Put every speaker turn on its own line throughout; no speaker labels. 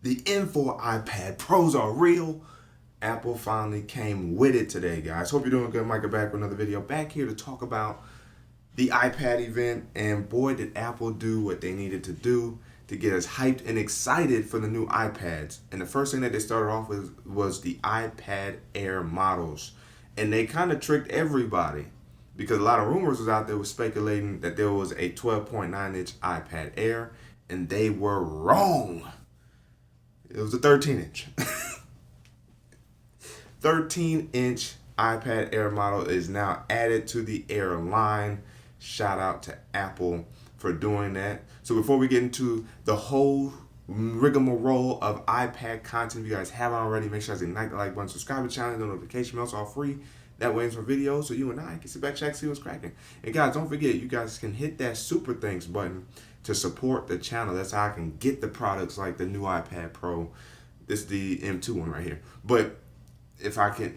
The M4 iPad Pros are real. Apple finally came with it today, guys. Hope you're doing good. Micah back with another video. Back here to talk about the iPad event. And boy, did Apple do what they needed to do to get us hyped and excited for the new iPads. And the first thing that they started off with was the iPad Air models. And they kind of tricked everybody because a lot of rumors was out there was speculating that there was a 12.9-inch iPad Air, and they were wrong. It was a 13-inch. 13-inch iPad Air model is now added to the Air line. Shout out to Apple for doing that. So before we get into the whole rigmarole of iPad content, if you guys haven't already, make sure to ignite the like button, subscribe to the channel, the notification bells are free. That way it's for videos so you and I can sit back, check, see what's cracking. And guys, don't forget, you guys can hit that super thanks button to support the channel. That's how I can get the products like the new iPad Pro. This is the M2 one right here. But if I can,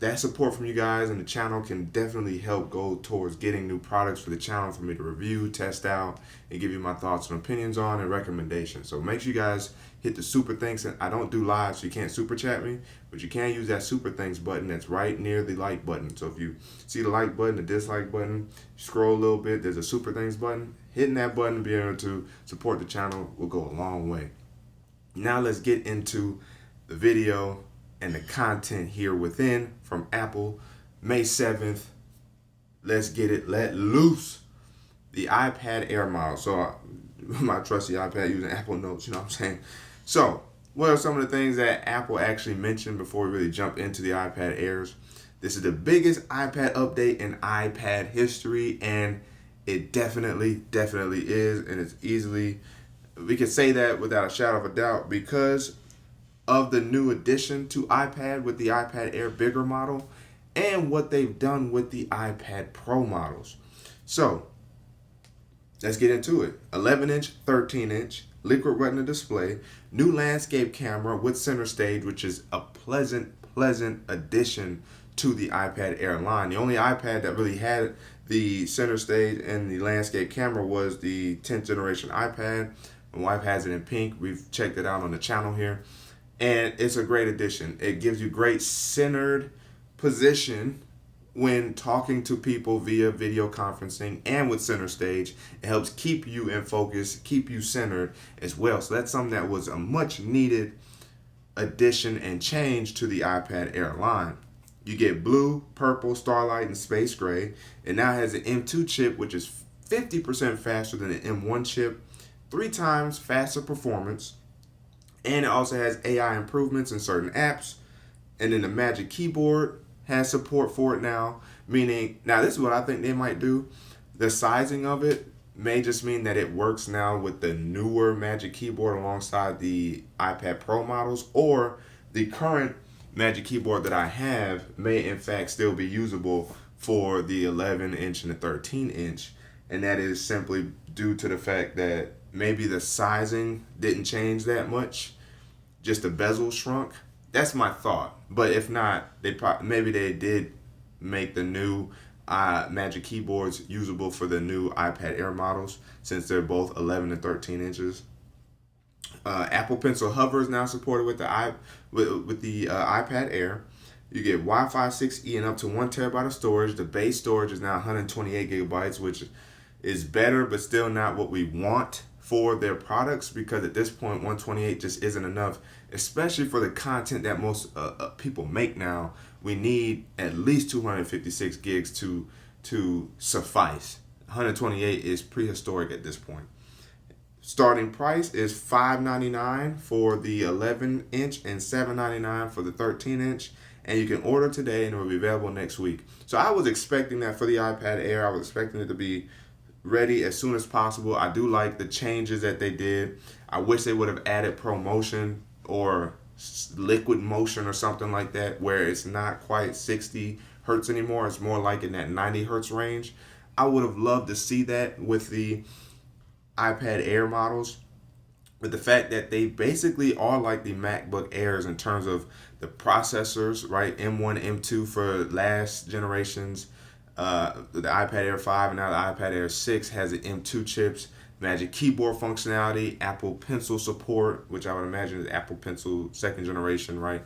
that support from you guys and the channel can definitely help go towards getting new products for the channel for me to review, test out, and give you my thoughts and opinions on and recommendations. So make sure you guys hit the super thanks. And I don't do live, so you can't super chat me, but you can use that super thanks button that's right near the like button. So if you see the like button, the dislike button, scroll a little bit, there's a super thanks button. Hitting that button, being able to support the channel will go a long way. Now let's get into the video and the content here within from Apple. May 7th. Let's get it let loose. The iPad Air model. So my trusty iPad using Apple Notes, you know what I'm saying? So what are some of the things that Apple actually mentioned before we really jump into the iPad Airs? This is the biggest iPad update in iPad history, and it definitely is, and it's easily, we can say that without a shadow of a doubt because of the new addition to iPad with the iPad Air bigger model and what they've done with the iPad Pro models. So let's get into it. 11-inch, 13-inch, liquid retina display, new landscape camera with center stage, which is a pleasant addition to the iPad Air line. The only iPad that really had the center stage and the landscape camera was the 10th generation iPad. My wife has it in pink. We've checked it out on the channel here. And it's a great addition. It gives you great centered position when talking to people via video conferencing and with center stage. It helps keep you in focus, keep you centered as well. So that's something that was a much needed addition and change to the iPad Air line. You get blue, purple, starlight, and space gray. It now has an M2 chip, which is 50% faster than the M1 chip, 3 times faster performance. And it also has AI improvements in certain apps. And then the Magic Keyboard has support for it now. Meaning, now this is what I think they might do. The sizing of it may just mean that it works now with the newer Magic Keyboard alongside the iPad Pro models. Or the current Magic Keyboard that I have may in fact still be usable for the 11-inch and the 13-inch. And that is simply due to the fact that maybe the sizing didn't change that much, just the bezel shrunk. That's my thought. But if not, maybe they did make the new Magic Keyboards usable for the new iPad Air models, since they're both 11 and 13 inches. Apple Pencil Hover is now supported with the iPad Air. You get Wi-Fi 6E and up to 1 terabyte of storage. The base storage is now 128 gigabytes, which is better, but still not what we want for their products, because at this point 128 just isn't enough, especially for the content that most people make now. We need at least 256 gigs to suffice. 128 is prehistoric at this point. Starting price is $599 for the 11-inch and $799 for the 13-inch, and you can order today and it will be available next week. So I was expecting that for the iPad Air. I was expecting it to be ready as soon as possible. I do like the changes that they did. I wish they would have added ProMotion or liquid motion or something like that, where it's not quite 60 hertz anymore. It's more like in that 90 hertz range. I would have loved to see that with the iPad Air models. But the fact that they basically are like the MacBook Airs in terms of the processors, right? M1, M2 for last generations. The iPad Air 5 and now the iPad Air 6 has the M2 chips. Magic Keyboard functionality, Apple Pencil support, which I would imagine is Apple Pencil second generation, right?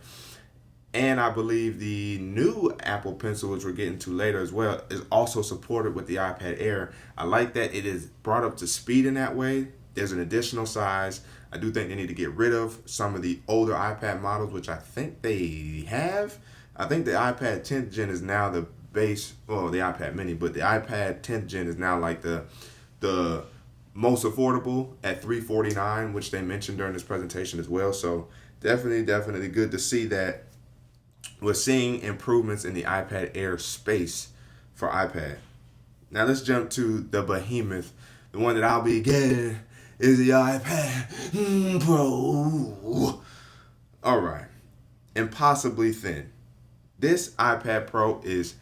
And I believe the new Apple Pencil, which we're getting to later as well, is also supported with the iPad Air. I like that it is brought up to speed in that way. There's an additional size. I do think they need to get rid of some of the older iPad models, which I think they have. I think the iPad 10th gen is now the base, well, the iPad mini, but the iPad 10th gen is now like the most affordable at $349, which they mentioned during this presentation as well. So definitely good to see that we're seeing improvements in the iPad Air space for iPad. Now let's jump to the behemoth. The one that I'll be getting is the iPad Pro. All right, impossibly thin. This iPad Pro is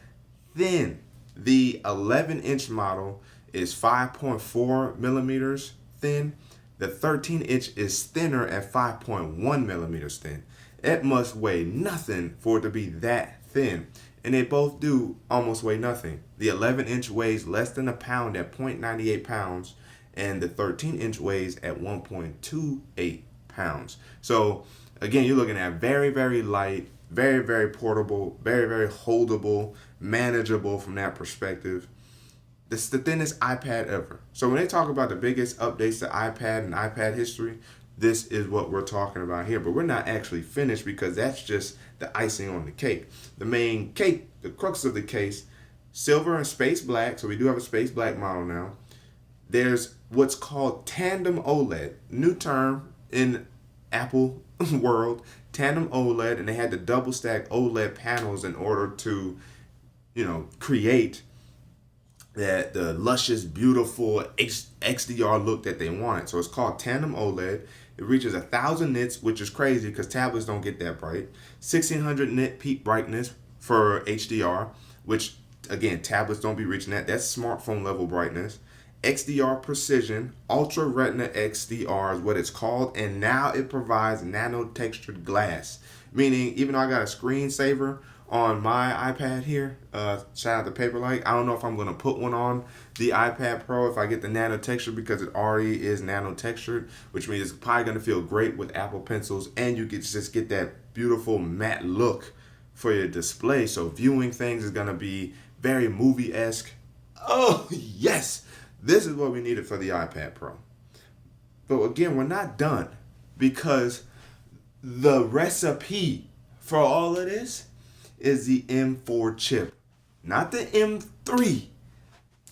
thin. The 11-inch model is 5.4 millimeters thin. The 13-inch is thinner at 5.1 millimeters thin. It must weigh nothing for it to be that thin. And they both do almost weigh nothing. The 11-inch weighs less than a pound at 0.98 pounds, and the 13-inch weighs at 1.28 pounds. So again, you're looking at very light, very portable, very holdable, manageable from that perspective. This is the thinnest iPad ever. So when they talk about the biggest updates to iPad and iPad history, this is what we're talking about here. But we're not actually finished, because that's just the icing on the cake. The main cake, the crux of the case, silver and space black. So we do have a space black model now. There's what's called tandem OLED, new term in Apple world, tandem OLED, and they had to double stack OLED panels in order to, create that the luscious, beautiful XDR look that they wanted. So it's called tandem OLED. It reaches 1,000 nits, which is crazy because tablets don't get that bright. 1,600 nit peak brightness for HDR, which again, tablets don't be reaching that. That's smartphone level brightness. XDR precision, Ultra Retina XDR is what it's called, and now it provides nano textured glass. Meaning, even though I got a screensaver on my iPad here, shout out to Paperlike, I don't know if I'm going to put one on the iPad Pro if I get the nano texture, because it already is nano textured, which means it's probably going to feel great with Apple Pencils, and you can just get that beautiful matte look for your display. So viewing things is going to be very movie-esque. Oh, yes! This is what we needed for the iPad Pro. But again, we're not done, because the recipe for all of this is the M4 chip. Not the M3,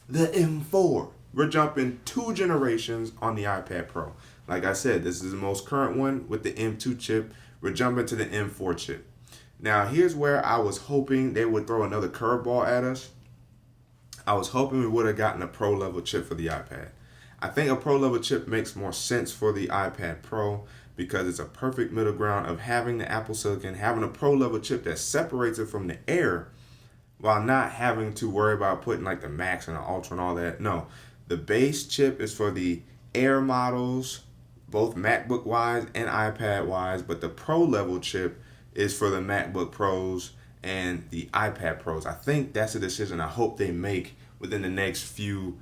the M4. We're jumping 2 generations on the iPad Pro. Like I said, this is the most current one with the M2 chip. We're jumping to the M4 chip. Now, here's where I was hoping they would throw another curveball at us. I was hoping we would have gotten a Pro level chip for the iPad. I think a Pro level chip makes more sense for the iPad Pro, because it's a perfect middle ground of having the Apple Silicon, having a Pro level chip that separates it from the Air, while not having to worry about putting like the Max and the Ultra and all that. No, the base chip is for the Air models, both MacBook wise and iPad wise, but the Pro level chip is for the MacBook Pros and the iPad Pros. I think that's a decision I hope they make within the next few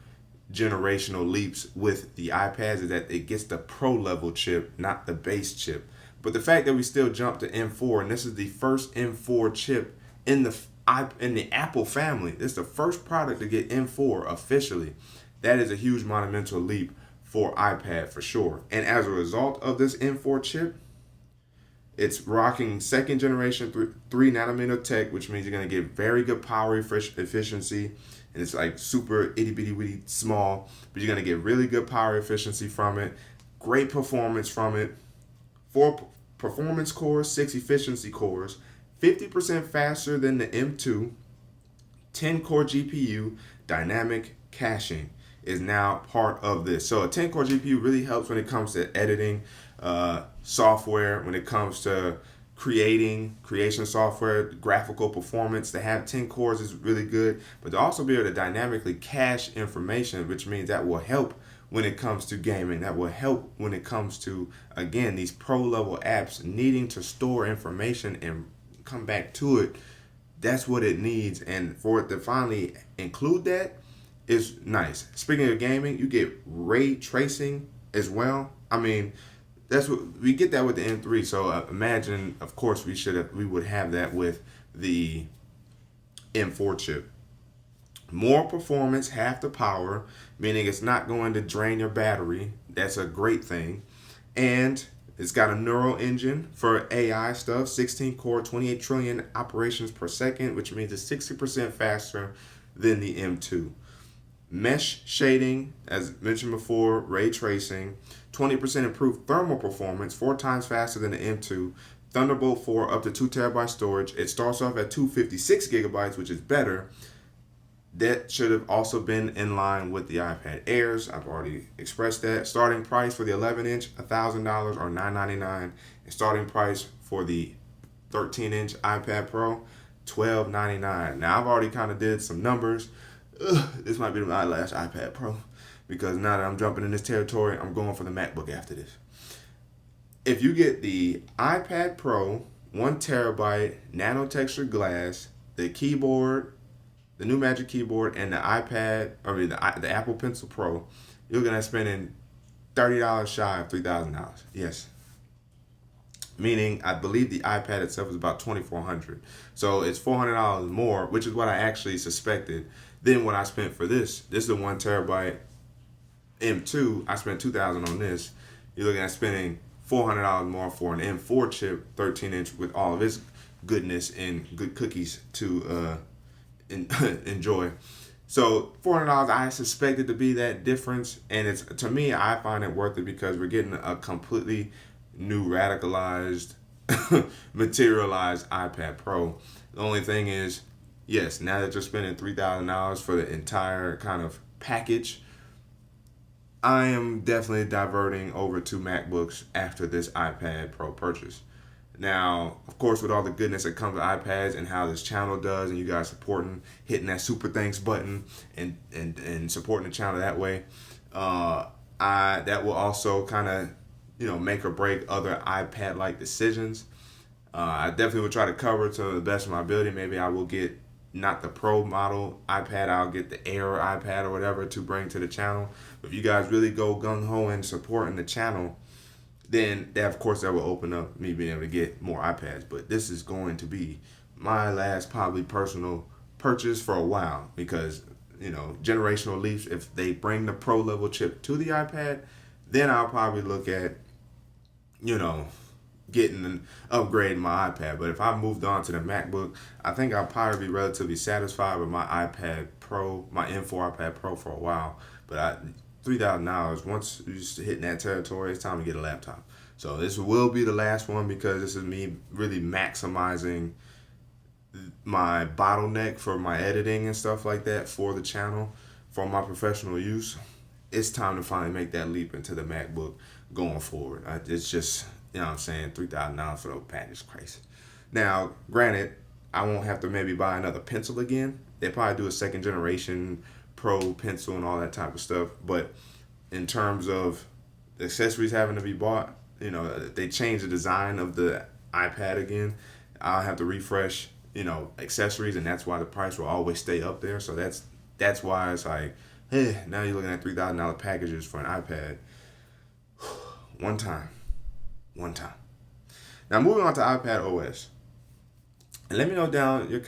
generational leaps with the iPads, is that it gets the Pro level chip, not the base chip. But the fact that we still jumped to M4, and this is the first M4 chip in the Apple family. This is the first product to get M4 officially. That is a huge monumental leap for iPad for sure. And as a result of this M4 chip, it's rocking second generation 3 nanometer tech, which means you're going to get very good power efficiency. And it's like super itty bitty witty small, but you're going to get really good power efficiency from it. Great performance from it. 4 performance cores, 6 efficiency cores. 50% faster than the M2. 10 core GPU. Dynamic caching is now part of this. So a 10 core GPU really helps when it comes to editing software, when it comes to creation software, graphical performance. To have 10 cores is really good, but to also be able to dynamically cache information, which means that will help when it comes to gaming. That will help when it comes to, again, these pro level apps needing to store information and come back to it. That's what it needs. And for it to finally include that is nice. Speaking of gaming, you get ray tracing as well. I mean, that's what we get that with the M3. So imagine, of course, we would have that with the M4 chip. More performance, half the power, meaning it's not going to drain your battery. That's a great thing. And it's got a neural engine for AI stuff, 16 core, 28 trillion operations per second, which means it's 60% faster than the M2. Mesh shading, as mentioned before, ray tracing, 20% improved thermal performance, 4 times faster than the M2. Thunderbolt 4 up to 2 terabyte storage. It starts off at 256 gigabytes, which is better. That should have also been in line with the iPad Airs. I've already expressed that. Starting price for the 11-inch, $1,000 or $999. And starting price for the 13-inch iPad Pro, $1,299. Now, I've already kind of did some numbers. This might be my last iPad Pro because now that I'm jumping in this territory, I'm going for the MacBook after this. If you get the iPad Pro, 1 terabyte, nano textured glass, the keyboard, the new Magic Keyboard, and the the Apple Pencil Pro, you're looking at spending $30 shy of $3,000. Yes. Meaning, I believe the iPad itself is about $2,400. So it's $400 more, which is what I actually suspected, than what I spent for this. This is a 1 terabyte M2. I spent $2,000 on this. You're looking at spending $400 more for an M4 chip, 13-inch, with all of its goodness and good cookies to enjoy. So $400, I suspected to be that difference, and it's, to me, I find it worth it because we're getting a completely new radicalized, materialized iPad Pro. The only thing is, yes, now that you're spending $3,000 for the entire kind of package, I am definitely diverting over to MacBooks after this iPad Pro purchase. Now, of course, with all the goodness that comes with iPads and how this channel does, and you guys supporting, hitting that super thanks button and supporting the channel that way, that will also kind of make or break other iPad-like decisions. I definitely will try to cover to the best of my ability. Maybe I will get not the Pro model iPad, I'll get the Air iPad or whatever to bring to the channel. But if you guys really go gung-ho and supporting the channel, then of course that will open up me being able to get more iPads. But this is going to be my last probably personal purchase for a while because, generational leaps, if they bring the Pro level chip to the iPad, then I'll probably look at, getting and upgrading my iPad. But if I moved on to the MacBook, I think I'll probably be relatively satisfied with my iPad Pro, my M4 iPad Pro for a while. But $3,000, once you're just hitting that territory, it's time to get a laptop. So this will be the last one because this is me really maximizing my bottleneck for my editing and stuff like that for the channel, for my professional use. It's time to finally make that leap into the MacBook going forward. It's just, $3,000 for the package is crazy. Now, granted, I won't have to maybe buy another pencil again. They probably do a second generation Pro pencil and all that type of stuff. But in terms of the accessories having to be bought, they changed the design of the iPad again. I'll have to refresh, accessories, and that's why the price will always stay up there. So that's why it's like, hey, now you're looking at $3,000 packages for an iPad. One time. Now moving on to iPadOS. And let me know down your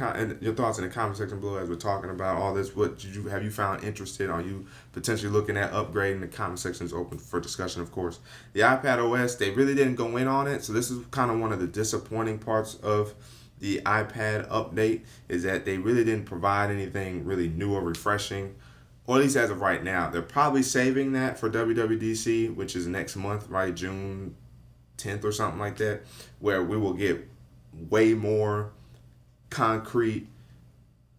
thoughts in the comment section below as we're talking about all this. What have you found interested? Are you potentially looking at upgrading? The comment section is open for discussion, of course. The iPadOS, they really didn't go in on it. So this is kind of one of the disappointing parts of the iPad update, is that they really didn't provide anything really new or refreshing, or at least as of right now. They're probably saving that for WWDC, which is next month, right? June 10th or something like that, where we will get way more concrete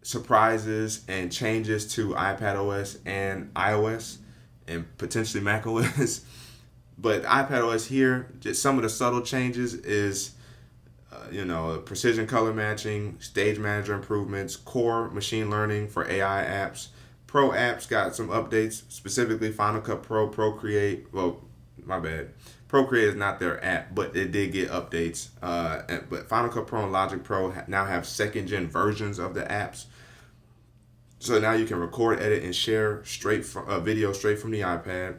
surprises and changes to iPadOS and iOS and potentially macOS. But iPadOS here, just some of the subtle changes is, precision color matching, stage manager improvements, core machine learning for AI apps. Pro apps got some updates, specifically Final Cut Pro, Procreate. Well, my bad. Procreate is not their app, but it did get updates. But Final Cut Pro and Logic Pro now have second-gen versions of the apps. So now you can record, edit, and share straight from video straight from the iPad.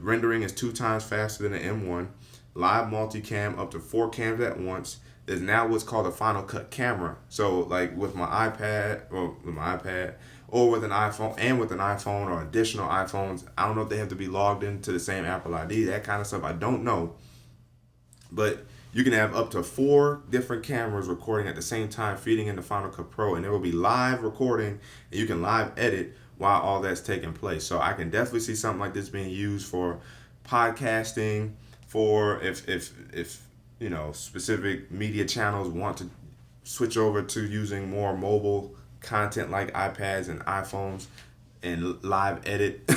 Rendering is 2 times faster than the M1. Live multicam up to 4 cams at once. There's now what's called a Final Cut camera. So like with my iPad or with an iPhone or additional iPhones, I don't know if they have to be logged into the same Apple ID, that kind of stuff. I don't know. But you can have up to 4 different cameras recording at the same time, feeding into Final Cut Pro, and there will be live recording, and you can live edit while all that's taking place. So I can definitely see something like this being used for podcasting, for if specific media channels want to switch over to using more mobile content like iPads and iPhones and live edit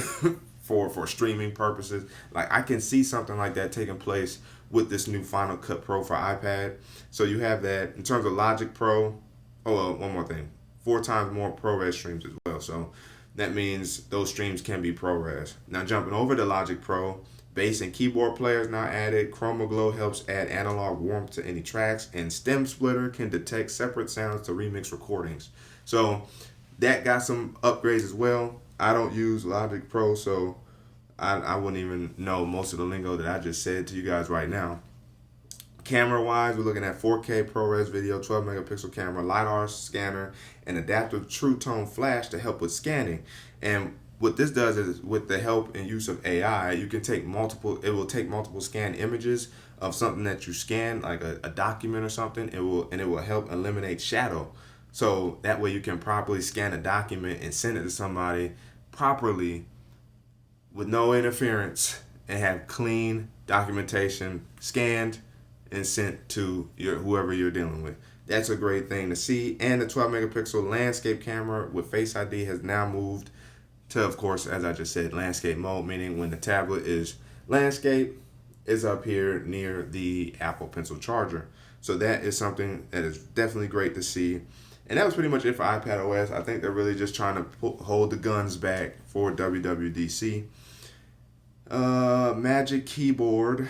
for streaming purposes. Like I can see something like that taking place with this new Final Cut Pro for iPad. So you have that. In terms of Logic Pro, one more thing, 4 times more ProRes streams as well. So that means those streams can be ProRes. Now jumping over to Logic Pro, bass and keyboard players now added. Chroma Glow helps add analog warmth to any tracks, and Stem Splitter can detect separate sounds to remix recordings. So that got some upgrades as well. I don't use Logic Pro, so I wouldn't even know most of the lingo that I just said to you guys right now. Camera-wise, we're looking at 4K ProRes video, 12-megapixel camera, LiDAR scanner, and adaptive True Tone flash to help with scanning. And what this does is, with the help and use of AI, you can take it will take multiple scan images of something that you scan, like a document or something. It will help eliminate shadow. So that way you can properly scan a document and send it to somebody properly with no interference and have clean documentation scanned and sent to whoever you're dealing with. That's a great thing to see. And the 12-megapixel landscape camera with Face ID has now moved to, of course, as I just said, landscape mode, meaning when the tablet is landscape, is up here near the Apple Pencil charger. So that is something that is definitely great to see. And that was pretty much it for iPadOS. I think they're really just trying to hold the guns back for WWDC. Magic Keyboard,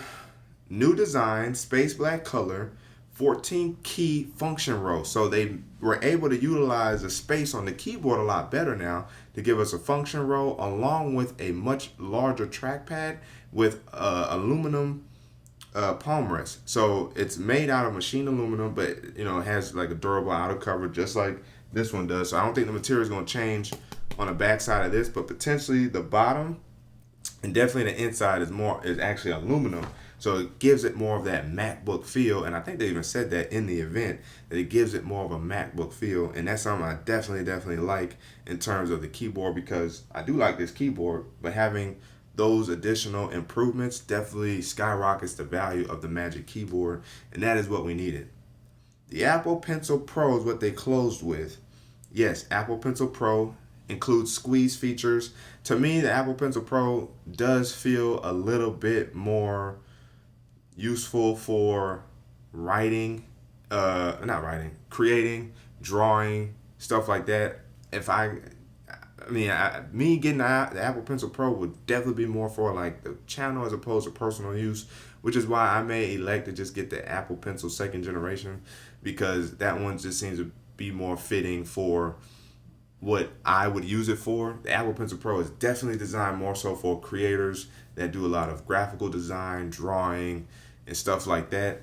new design, space black color, 14 key function row. So they were able to utilize the space on the keyboard a lot better now to give us a function row along with a much larger trackpad with aluminum palm rest. So it's made out of machined aluminum, but it has like a durable outer cover just like this one does. So I don't think the material is going to change on the back side of this, but potentially the bottom and definitely the inside is actually aluminum. So it gives it more of that MacBook feel, and I think they even said that in the event, that it gives it more of a MacBook feel, and that's something I definitely like in terms of the keyboard, because I do like this keyboard, but having those additional improvements definitely skyrockets the value of the Magic Keyboard, and that is what we needed. The Apple Pencil Pro is what they closed with. Yes, Apple Pencil Pro includes squeeze features. To me, the Apple Pencil Pro does feel a little bit more useful for creating, drawing, stuff like that. Me getting the Apple Pencil Pro would definitely be more for like the channel as opposed to personal use, which is why I may elect to just get the Apple Pencil 2nd generation, because that one just seems to be more fitting for what I would use it for. The Apple Pencil Pro is definitely designed more so for creators that do a lot of graphical design, drawing, and stuff like that.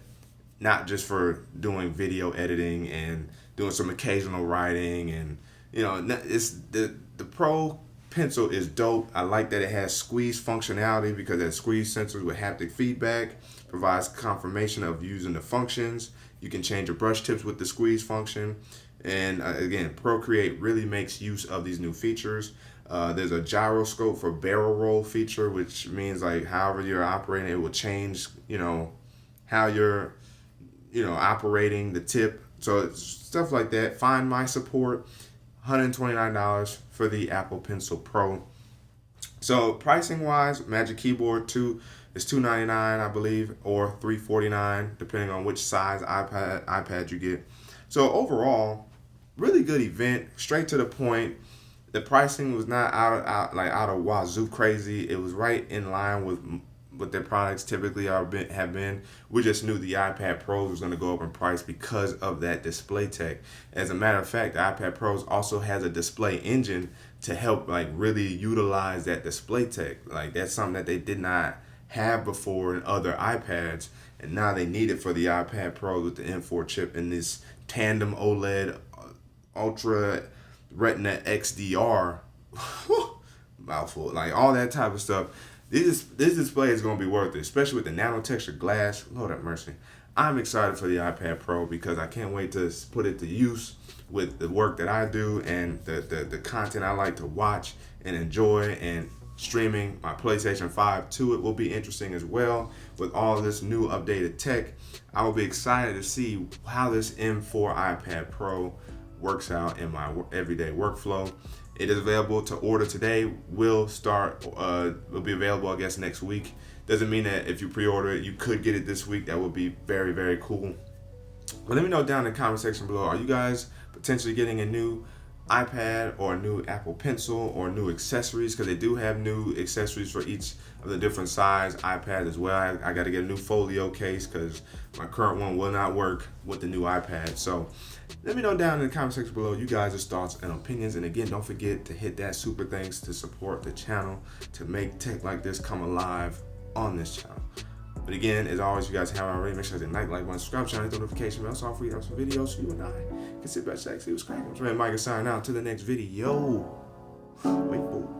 Not just for doing video editing and doing some occasional writing. And it's the Pro Pencil is dope. I like that it has squeeze functionality, because it squeeze sensors with haptic feedback, provides confirmation of using the functions. You can change your brush tips with the squeeze function. And again, Procreate really makes use of these new features. There's a gyroscope for barrel roll feature, which means like however you're operating, it will change, how you're, operating the tip. So it's stuff like that. Find My support, $129 for the Apple Pencil Pro. So pricing wise, Magic Keyboard 2 is $299, I believe, or $349, depending on which size iPad you get. So overall, really good event, straight to the point. The pricing was not out of wazoo crazy. It was right in line with what their products typically have been. We just knew the iPad Pros was going to go up in price because of that display tech. As a matter of fact, the iPad Pros also has a display engine to help like really utilize that display tech. Like that's something that they did not have before in other iPads, and now they need it for the iPad Pro with the M4 chip and this tandem OLED Ultra Retina XDR. Mouthful, like all that type of stuff. This display is going to be worth it, especially with the nano texture glass. Lord have mercy. I'm excited for the iPad Pro because I can't wait to put it to use with the work that I do and the content I like to watch and enjoy, and streaming my PlayStation 5 to it will be interesting as well. With all this new updated tech, I will be excited to see how this M4 iPad Pro works out in my everyday workflow. It is available to order today. Will be available, I guess, next week. Doesn't mean that if you pre-order it, you could get it this week. That would be very, very cool. But let me know down in the comment section below. Are you guys potentially getting a new iPad or a new Apple Pencil or new accessories? Because they do have new accessories for each of the different size iPads as well. I got to get a new folio case because my current one will not work with the new iPad. So let me know down in the comment section below you guys' thoughts and opinions. And again, don't forget to hit that super thanks to support the channel to make tech like this come alive on this channel. But again, as always, if you guys haven't already, make sure to hit like button, subscribe to the channel, hit the notification bell, so I'll free up some videos so you and I can sit back, see what's cracking. Micah signing out to the next video. Wait for